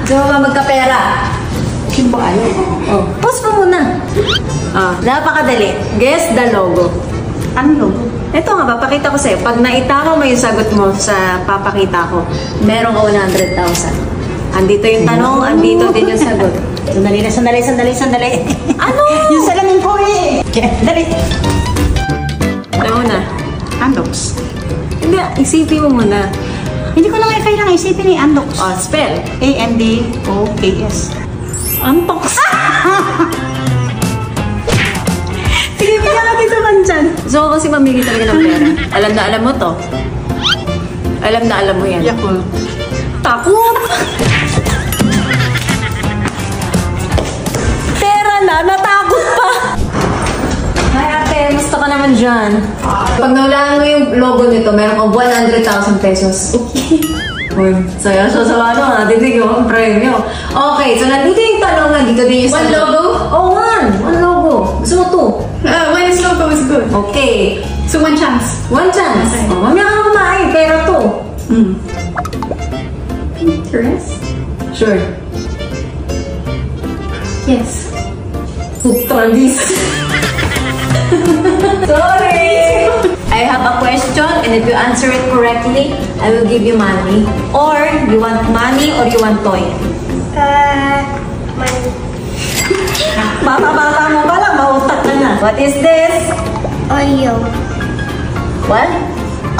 Gusto mo ba magkapera? Sino ba ayaw? Oh, pause mo muna. Napakadali. Guess the logo. Ano logo? Ito nga, papakita ko sa'yo. Pag naitama mo yung sagot mo sa papakita ko, meron ka 100,000. Andito yung tanong, andito din yung sagot. Sandali. Ano? Yung salamin ko eh! Dali! Ano na? Andox. Hindi, isipin mo muna. Hindi ko lang kailangan isipin eh, Andox. Oh, spell. A-N-D-O-K-S. Antox. Sige, bigyan natin naman dyan. So, kasi mamili talaga ng pera. Alam na alam mo to. Alam na alam mo yan. Yakult. Takot! Pera na, natakot pa! Hi ate, gusto ka naman dyan. Pag naulaan mo yung logo nito, meron kang 100,000 pesos. Okay. Uy, saya siya sa ano ha, dinig yung premyo. Okay, so nandito yung tanong, nandito din yung One logo? Oh, one logo. Gusto mo two? One is logo is good. Okay. So one chance. One chance. Okay. Oh, mamaya ka na kumain, pera to. Interest? Sure. Yes. Putralis. Sorry! I have a question and if you answer it correctly, I will give you money. Or you want money or you want toy? Money. Bata-bata mo pa lang, mautak ka na. What is this? Oyo. What?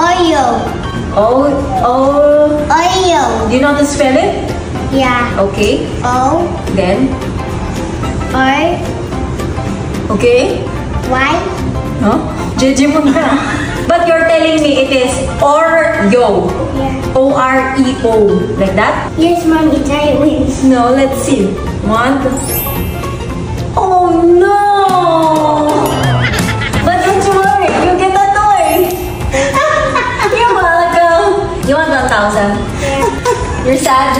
Oyo. Oh, Oyo. do you know how to spell it? Yeah. Okay. O. Then? R. Okay. Y. Huh? Jejimon ka. But you're telling me it is Oreo. Yeah. O-R-E-O. Like that? Yes, mommy. Try it with. No, let's see. One, two. Oh no! But don't you worry, you get a toy. You're welcome. You want 1,000? Yeah. You're sad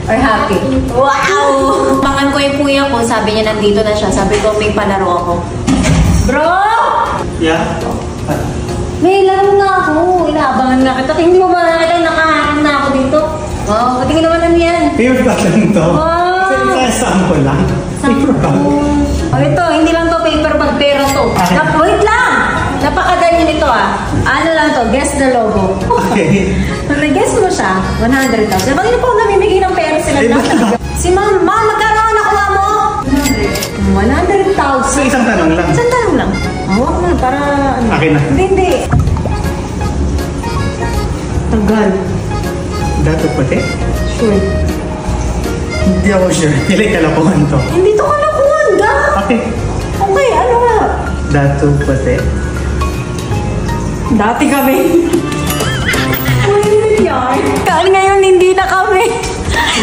or happy? Wow! Pangan ko yung kuya ko, sabi niya nandito na siya. Sabi ko may palaro ako. Bro! Yeah? May laro nga ako. Inaabangan nga kita. Hindi mo ba nakita nakaharap na ako dito? Wow, patingin naman lang yan. Paper bag lang to. Wow! Sa sample lang. Paper bag. Oh, ito, hindi lang to paper bag, pera to. Okay. Wait lang! Napakadali nito ah. Ano lang to, guess the logo. Okay. Pag nag-guess mo siya, 100,000. Bakit po namimigay ng pera sila na? Si Ma'am, magkano ang nakuha mo? 100,000. So, isang tanong lang. Isang tanong lang. Hawak na, para ano. Akin na. Hindi. Tagal. Dato pati? Sure. Hindi ako sure. Pili kalakuhan to. Hindi to kalakuhan, ga? Okay. Okay, ano nga? Dato pati. Dati kami. Uy, yan. Kaan ngayon hindi na kami.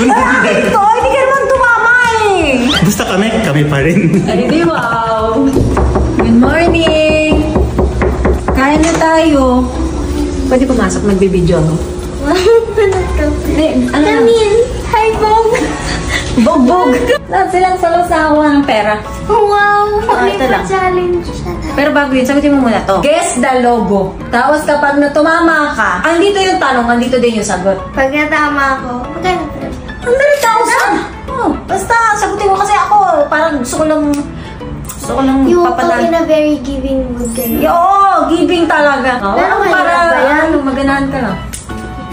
Bakit to? Hindi ka naman tumama eh. Basta kami pa rin. Ay, di wow. Good morning. Kain na tayo. Pwede pumasok, magbibideo ako. Ano? Come in. Hi, Bog. Bogbog. Silang salasawa ng pera. Wow. May ito lang. challenge siya. Pero bago yun, sagutin mo muna to. Guess the logo. Tapos kapag natumama ka, andito yung tanong, andito din yung sagot. Pag natama ako, magkano? 100,000! Oh, basta, sagutin mo kasi ako. Parang gusto ko lang You talk papalan. in a very giving mood ka na. Oo, giving talaga. Oh, Pero para, mahirap ba yan? maganahan ka lang.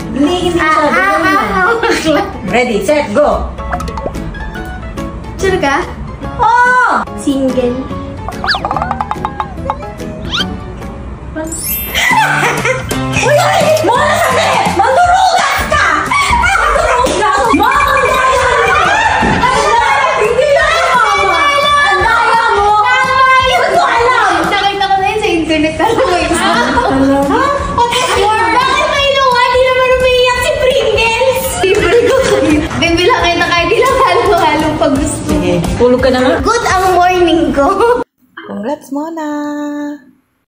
Hindi siya. Ready, set, go! Sure ka? Oh! Single. Uy! Mga nasabi! Mandurugas ka! Mandurugas! Hindi na mama! Ang daya mo! Ba't mo alam? Nakita ko na yun sa internet. Pero wait. Alam? Bakit may luha? Di naman umiiyak si Pringles. Libre ko kayo. Bibilang kayo na kayo. Di lang halo-halong pag gusto. Sige, tulog ka na nga. Good ang morning ko. Congrats, Mona!